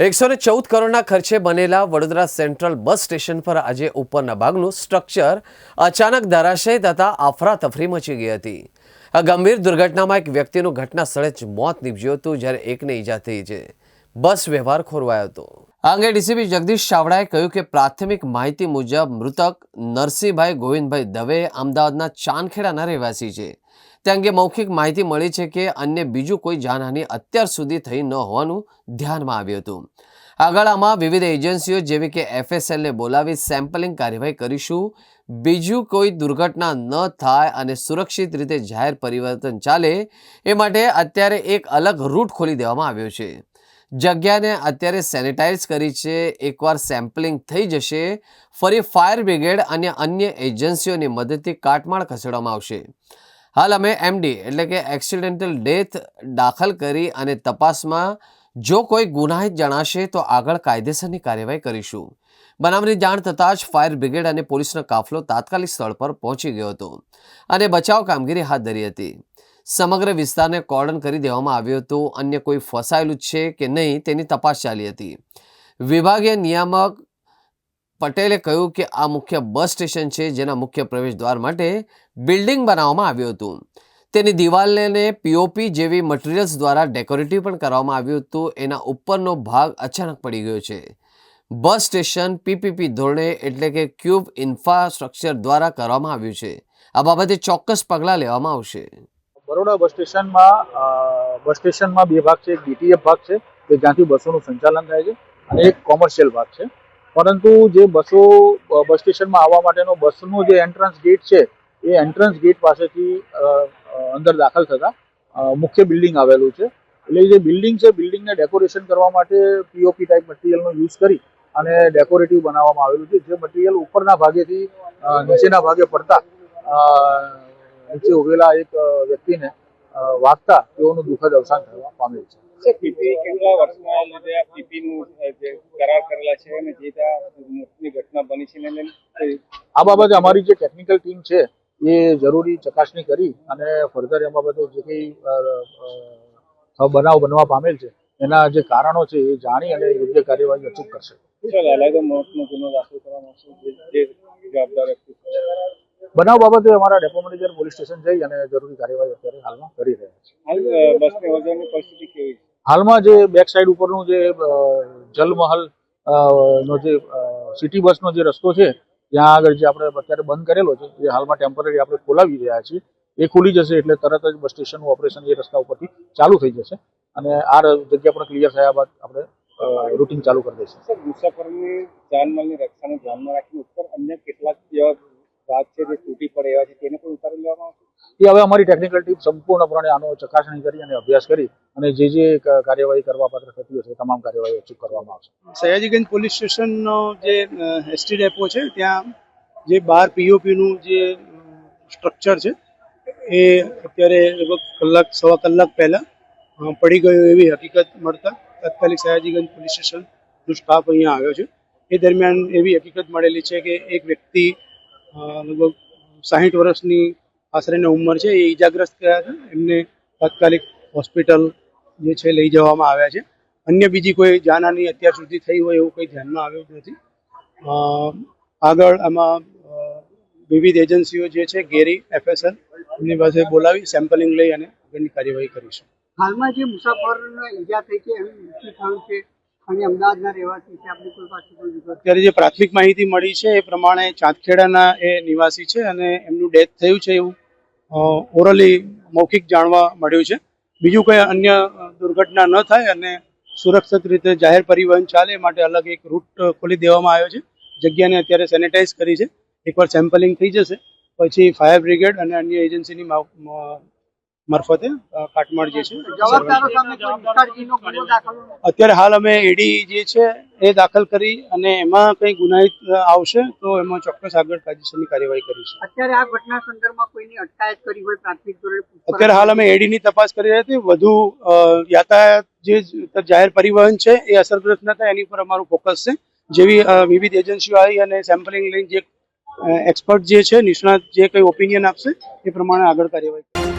114 કરોડના ખર્ચે બનેલા વડોદરા સેન્ટ્રલ બસ સ્ટેશન પર આજે ઉપરના ભાગનું સ્ટ્રક્ચર અચાનક ધરાશય થતા અફરાતફરી મચી ગઈ હતી। આ ગંભીર દુર્ઘટનામાં એક વ્યક્તિનું ઘટના સ્થળે જ મોત નીપજ્યું હતું, જ્યારે એકને ઈજા થઈ છે। બસ વ્યવહાર ખોરવાયો હતો। આ અંગે ડીસીપી જગદીશ ચાવડાએ કહ્યું કે પ્રાથમિક માહિતી મુજબ મૃતક નરસિંહભાઈ ગોવિંદભાઈ દવે અમદાવાદના ચાંદખેડાના રહેવાસી છે। તે અંગે મૌખિક માહિતી મળી છે કે અન્ય બીજું કોઈ જાનહાનિ અત્યાર સુધી થઈ ન હોવાનું ધ્યાનમાં આવ્યું હતું। આગળ આમાં વિવિધ એજન્સીઓ જેવી કે FSLને બોલાવી સેમ્પલિંગ કાર્યવાહી કરીશું। બીજું કોઈ દુર્ઘટના ન થાય અને સુરક્ષિત રીતે જાહેર પરિવર્તન ચાલે એ માટે અત્યારે એક અલગ રૂટ ખોલી દેવામાં આવ્યો છે। જગ્યાને અત્યારે સેનિટાઈઝ કરી છે। એકવાર સેમ્પલિંગ થઈ જશે ફરી ફાયર બ્રિગેડ અને અન્ય એજન્સીઓની મદદથી કાટમાળ ખસેડવામાં આવશે। હાલ અમે MD એટલે કે એક્સિડેન્ટલ ડેથ દાખલ કરી અને તપાસમાં જો કોઈ ગુનાહિત જણાશે તો આગળ કાયદેસરની કાર્યવાહી કરીશું। બનાવની જાણ થતાં જ ફાયર બ્રિગેડ અને પોલીસનો કાફલો તાત્કાલિક સ્થળ પર પહોંચી ગયો હતો અને બચાવ કામગીરી હાથ ધરી હતી। સમગ્ર વિસ્તારને કોર્ડન કરી દેવામાં આવ્યું હતું। અન્ય કોઈ ફસાયેલું છે કે નહીં તેની તપાસ ચાલી હતી। વિભાગીય નિયામક પટેલે કહ્યું કે આ મુખ્ય બસ સ્ટેશન છે, જેના મુખ્ય પ્રવેશ દ્વાર માટે બિલ્ડિંગ બનાવવામાં આવ્યું હતું। તેની દિવાલને POP જેવી મટીરિયલ્સ દ્વારા ડેકોરેટિવ પણ કરવામાં આવ્યું હતું। એના ઉપરનો ભાગ અચાનક પડી ગયો છે। બસ સ્ટેશન PPP ધોરણે એટલે કે ક્યુબ ઇન્ફ્રાસ્ટ્રક્ચર દ્વારા કરવામાં આવ્યું છે। આ બાબતે ચોક્કસ પગલાં લેવામાં આવશે। બરોડા બસ સ્ટેશનમાં બે ભાગ છે। એક DTF ભાગ છે કે જ્યાંથી બસોનું સંચાલન થાય છે અને એક કોમર્શિયલ ભાગ છે। પરંતુ જે બસો બસ સ્ટેશનમાં આવવા માટેનો બસનો જે એન્ટ્રન્સ ગેટ છે એ એન્ટ્રન્સ ગેટ પાસેથી અંદર દાખલ થતા મુખ્ય બિલ્ડિંગ આવેલું છે। એટલે જે બિલ્ડિંગ છે, બિલ્ડિંગને ડેકોરેશન કરવા માટે POP ટાઈપ મટીરિયલનો યુઝ કરી અને ડેકોરેટિવ બનાવવામાં આવેલું છે। જે મટીરિયલ ઉપરના ભાગેથી નીચેના ભાગે પડતા નીચે ઉભેલા એક વ્યક્તિને વાગતા તેઓનું દુઃખદ અવસાન થવા પામેલ છે। પીપી કેટલા વર્ષના લીધે આ પીપીનું જે કરાર કરેલા છે અને જે મોતની ઘટના બની છે આ બાબતે અમારી જે ટેકનિકલ ટીમ છે એ જરૂરી ચકાસણી કરી અને ફર્ધર એ બાબતે જે કંઈ બનાવ બનવા પામેલ છે એના જે કારણો છે એ જાણી અને યોગ્ય કાર્યવાહી અચૂક કરશે। મોતનો ગુનો દાખલ કરવામાં આવશે જે જવાબદાર વ્યક્તિ બનાવ બાબતે અમારા ડેપો મેનેજર પોલીસ સ્ટેશન જઈ અને જરૂરી કાર્યવાહી અત્યારે હાલમાં કરી રહ્યા છે। હાલ બસની વજનની પરિસ્થિતિ કેવી છે? હાલમાં જે બેક સાઈડ ઉપરનું જે જલમહલ નો જે સિટી બસનો જે રસ્તો છે ત્યાં આગળ જે આપણે અત્યારે બંધ કરેલો છે એ હાલમાં ટેમ્પરરી આપણે ખોલાવી રહ્યા છીએ। એ ખુલી જશે એટલે તરત જ બસ સ્ટેશનનું ઓપરેશન એ રસ્તા ઉપરથી ચાલુ થઈ જશે અને આ જગ્યા પણ ક્લિયર થયા બાદ આપણે રૂટિન ચાલુ કરી દઈશું। મુસાફરની જાનમાલની રક્ષાને ધ્યાનમાં રાખીને ઉપર અન્ય કેટલાક જેવા ભાગ છે જે તૂટી પડે એવા છે તેને પણ ઉતારી લેવામાં આવશે। એ હવે અમારી ટેકનિકલ ટીમ સંપૂર્ણપણે આનો ચકાસણી કરી અને અભ્યાસ કરી અને જે કાર્યવાહી કરવા પાત્ર થતી હશે તમામ કાર્યવાહી અચૂક કરવામાં આવશે। સયાજીગંજ પોલીસ સ્ટેશનનો જે ST ડેપો છે ત્યાં જે બહાર POPનું જે સ્ટ્રક્ચર છે એ અત્યારે લગભગ કલાક સવા કલાક પહેલાં પડી ગયું એવી હકીકત મળતા તાત્કાલિક સયાજીગંજ પોલીસ સ્ટેશનનો સ્ટાફ અહીંયા આવ્યો છે। એ દરમિયાન એવી હકીકત મળેલી છે કે એક વ્યક્તિ લગભગ 60 વર્ષની આશરેની ઉંમર છે એ ઈજાગ્રસ્ત થયા છે। એમને તાત્કાલિક હોસ્પિટલ જે છે લઈ જવામાં આવ્યા છે। અન્ય બીજી કોઈ જાનહાનિ અત્યાર સુધી થઈ હોય એવું કંઈ ધ્યાનમાં આવ્યું નથી। આગળ આમાં વિવિધ એજન્સીઓ જે છે ગેરી FSL એમની પાસે બોલાવી સેમ્પલિંગ લઈ અને આગળની કાર્યવાહી કરીશું। હાલમાં જે મુસાફરોને ઈજા થઈ છે એનું મૃત્યુ થયું છે અને અમદાવાદના રહેવાસી છે, આપણી કોઈ પાસે કોઈ વિગત? અત્યારે જે પ્રાથમિક માહિતી મળી છે એ પ્રમાણે ચાંદખેડાના એ નિવાસી છે અને એમનું ડેથ થયું છે એવું ઓરલી મૌખિક જાણવા મળ્યું છે। બીજું કોઈ અન્ય દુર્ઘટના ન થાય અને સુરક્ષિત રીતે જાહેર પરિવહન ચાલે માટે અલગ એક રૂટ ખોલી દેવામાં આવ્યો છે। જગ્યાને અત્યારે સેનિટાઈઝ કરી છે। એકવાર સેમ્પલિંગ થઈ જશે પછી ફાયર બ્રિગેડ અને અન્ય એજન્સીની મારફતે કાટમાળ જે છે અત્યારે હાલ અમે ED જે છે એ દાખલ કરી અને એમાં કંઈ ગુનાહિત આવશે તો એમાં ચોક્કસ આગળ કાયદેસરની કાર્યવાહી કરીશું। અત્યારે આ ઘટના સંદર્ભમાં કોઈની અટકાયત કરી હોય પ્રાથમિક ધોરણે? અત્યારે હાલ અમે ED ની તપાસ કરી રહ્યા છીએ। વધુ યાતાયાત જે જાહેર પરિવહન છે એ અસરગ્રસ્ત ન થાય એની પર અમારું ફોકસ છે। જેવી વિવિધ એજન્સીઓ આવી અને સેમ્પલિંગ લઈને જે એક્સપર્ટ જે છે નિષ્ણાત જે કંઈ ઓપિનિયન આપશે એ પ્રમાણે આગળ કાર્યવાહી